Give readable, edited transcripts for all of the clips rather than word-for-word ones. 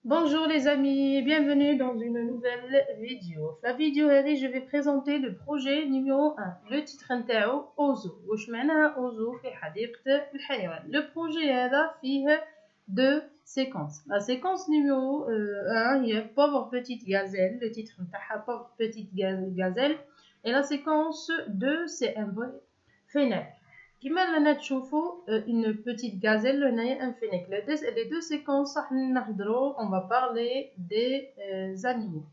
Bonjour les amis, bienvenue dans une nouvelle vidéo. La vidéo je vais présenter le projet numéro 1. Le titre نتاعو Ozo. واش معناها Ozo في حديقة الحيوان. Le projet هذا فيه deux séquences. La séquence numéro 1 هي Pauvre petite gazelle. Le titre نتاعها Pauvre petite gazelle. Et la séquence 2 c'est un fennec. كما رانا تشوفوا une petite gazelle هنايا un fennec. Les deux séquences on va parler des animaux.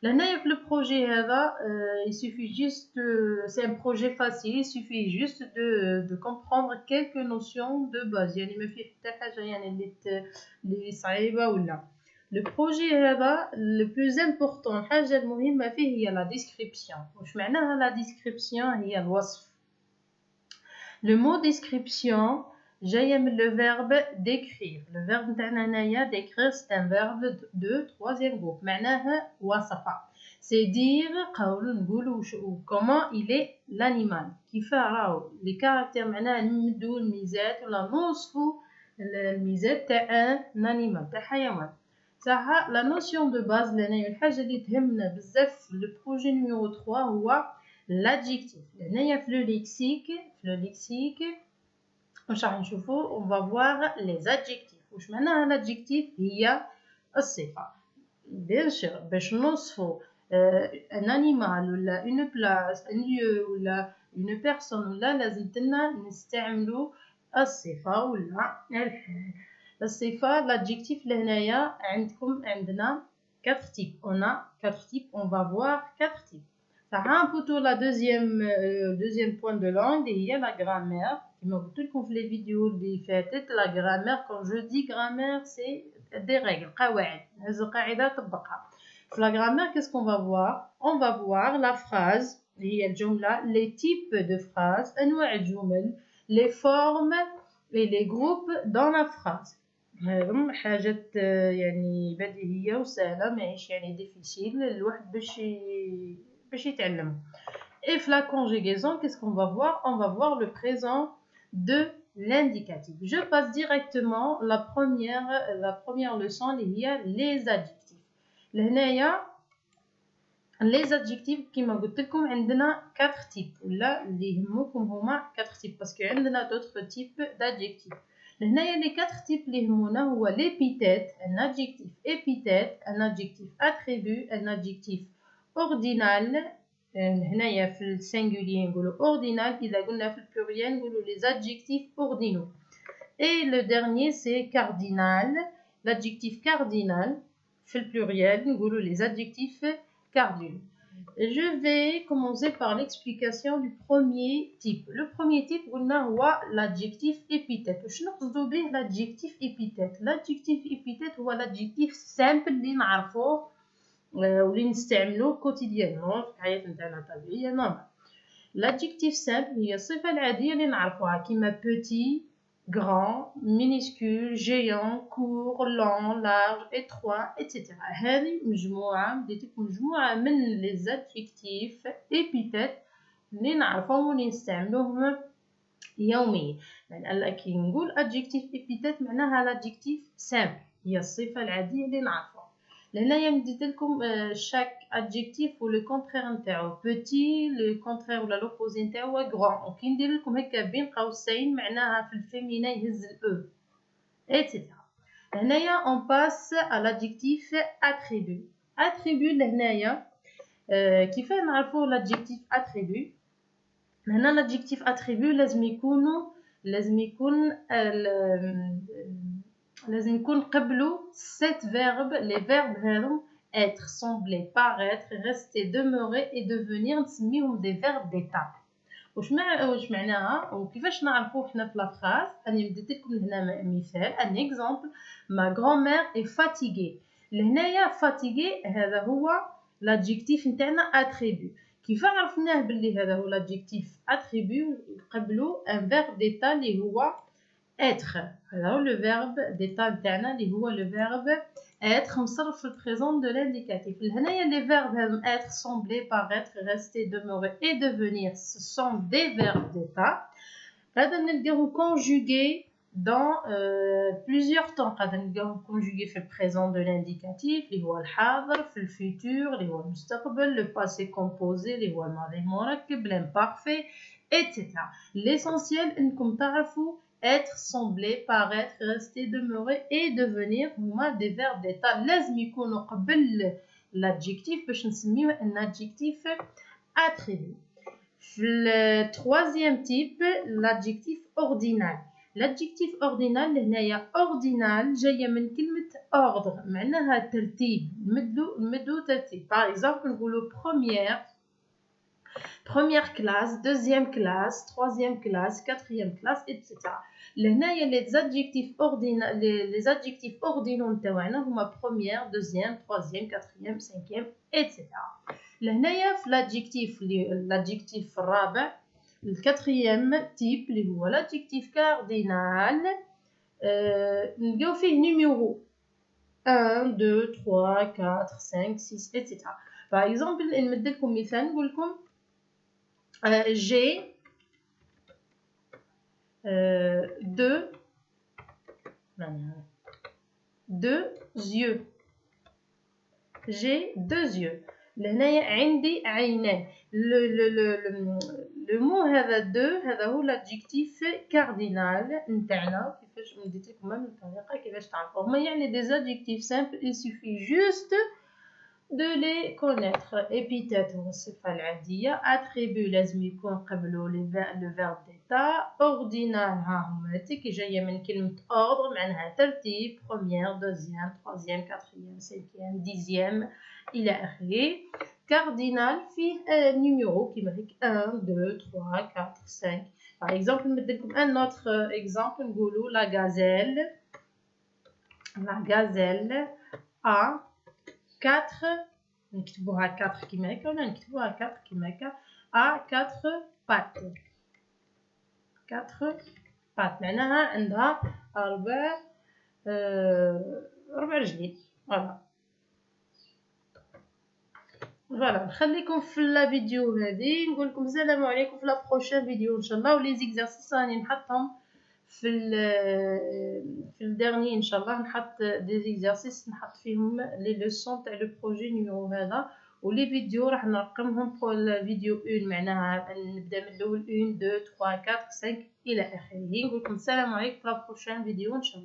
لهنايا في le projet هذا il suffit juste c'est un projet facile, il suffit juste de comprendre quelques notions de base. يعني ما فيه حتى حاجه يعني اللي صعيبه ولا. Le projet هذا le plus important الحاجه المهمه فيه هي la description. واش معناها la description؟ هي الوصف. Le mot description, j'ai le verbe décrire. Le verbe décrire, c'est un verbe de troisième groupe. معناها وصفة. C'est dire comment il est l'animal. كيف راهو les caractères معناها نمدو الميزات ولا نوصفو الميزات تاع un animal تاع حيوان. صح la notion de base لهنايا الحاجة اللي تهمنا بزاف في le projet numéro 3 هو l'adjectif. هنايا في le lexique واش راح نشوفوا on va voir les adjectifs. واش معناها l'adjectif؟ هي الصفة. bien sûr باش نوصفوا un animal ولا une place un lieu ولا une personne ولا لازم لنا نستعملوا الصفة ولا الحال. الصفة l'adjectif لهنايا عندنا 4 types. On a 4 types, on va voir 4 types. Ça rend plutôt la deuxième point de langue et il y a la grammaire. Comme vous tous les les vidéos des fêtes, la grammaire, quand je dis grammaire, c'est des règles. La grammaire, qu'est-ce qu'on va voir? On va voir la phrase, les types de phrases, les formes et les groupes dans la phrase. حاجات يعني بديهية وسهلة ماهيش يعني difficile الواحد باش يتعلم. Et la conjugaison, qu'est-ce qu'on va voir? On va voir le présent de l'indicatif. Je passe directement la première leçon اللي هي les adjectifs. لهنايا les adjectifs كما قلت لكم عندنا 4 types ولا اللي يهموكم هما 4 types parce que عندنا d'autres types d'adjectifs. لهنايا les 4 types اللي يهمونا هو l'épithète, un adjectif épithète, un adjectif attribut, un adjectif ordinal. هنايا في السنجولير نقولوا ordinal, إذا قلنا في البلوريال نقولوا les adjectifs ordinaux. Et le dernier c'est cardinal, l'adjectif cardinal في البلوريال نقولوا les adjectifs cardinaux. Je vais commencer par l'explication du premier type. Le premier type, on a l'adjectif épithète. Je vais oublier l'adjectif épithète. L'adjectif épithète ou l'adjectif simple اللي نعرفوه واللي نستعملوه quotidiennement في حياتنا نتاعنا الطبيعية normal. L'adjectif simple هي الصفة العادية اللي نعرفوها كيما petit, grand, minuscule, géant, court, long, large, étroit, etc. هذه مجموعة بديتكم مجموعة من les adjectifs épithètes اللي نعرفوهم واللي نستعملوهم يوميا. يعني كي نقول adjectif épithète معناها l'adjectif simple هي الصفة العادية اللي نعرفوها. لهنايا مديت لكم chaque adjectif و le contraire نتاعو. petit le contraire ولا l'opposé نتاعو grand. وكي ندير لكم هكا بين قوسين معناها في الفيمينا يهز ال e etc. لهنايا on passe à l'adjectif attribut. attribut لهنايا كيف نعرفوا l'adjectif attribut. هنا l'adjectif attribut لازم يكون قبله 7 verbes. Les verbes هذو être, sembler, paraître, rester, demeurer et devenir نسميهم des verbes d'état. واش معناها وكيفاش نعرفوه حنا في لا فراز؟ اني مديت لكم هنا مثال ان exemple ma grand-mère est fatiguée. لهنايا fatiguée هذا هو l'adjectif نتاعنا attribut. كيف عرفناه باللي هذا هو l'adjectif attribut؟ قبله un verbe d'état اللي هو être. هذا هو le verbe d'état نتاعنا اللي هو le verbe être مصرف في البريزون de l'indicatif. هنايا les verbes être, sembler, paraître, rester, demeurer et devenir ce sont des verbes d'état. غادا نلقاو conjugués dans plusieurs temps. قادر نلقاوهم conjugués في le présent de l'indicatif اللي هو الحاضر، في le futur اللي هو المستقبل، le passé composé اللي هو الماضي المركب، l'imparfait etc. L'essentiel انكم تعرفوا être, sembler, paraître, rester, demeurer et devenir هما des verbes d'état لازم يكونوا قبل l'adjectif باش نسميوه un adjectif attribut. Le troisième type, l'adjectif ordinal. L'adjectif ordinal هنايا ordinal جاية من كلمة ordre معناها ترتيب نمدو ترتيب. Par exemple نقولو première classe, deuxième classe, troisième classe, quatrième classe, etc. لهنايا les adjectifs ordinaux نتاعنا هما première, deuxième, troisième, quatrième, cinquième, etc. لهنايا في l'adjectif الرابع الكاتريام تيب اللي هو l'adjectif cardinal نلقاو فيه numéro 1 2 3 4 5 6 etc. par exemple نمد لكم مثال نقول لكم j'ai deux yeux. J'ai deux yeux. لهنايا عندي عينان. le mot هذا deux هذا هو l'adjectif cardinal نتاعنا. كيفاش مديت لكم من الطريقه كيفاش تعرفوا هما يعني des adjectifs simples. Il suffit juste de les connaître. épithète هو الصفه العاديه. attribut لازم يكون قبله le verbe d'état. ordinal ها هما كي جايه من كلمه ordre معناها ترتيب. première, deuxième, troisième, quatrième, cinquième, dixième إلى آخره. cardinal فيه numéro كيما هيك 1 2 3 4 5. par exemple نمد لكم un autre exemple نقولوا la gazelle a 4 نكتبوها 4 كيما هكا ولا نكتبوها 4 كيما هكا a 4 pattes. 4 pattes معناها عندها 4 رجلين. فوالا نخليكم في لا فيديو هذه نقول لكم السلام عليكم في لا بروشين فيديو ان شاء الله. ولي زيكزارسيس راني نحطهم في الدرني ان شاء الله. نحط دي زيكزارسيس نحط فيهم لي لوسون تاع لو بروجي نيميرو هذا. ولي فيديو راح نرقمهم بور الفيديو 1 معناها نبدا من الاول 1 2 3 4 5 الى اخره. نقول لكم السلام عليكم في لا بروشين فيديو ان شاء الله.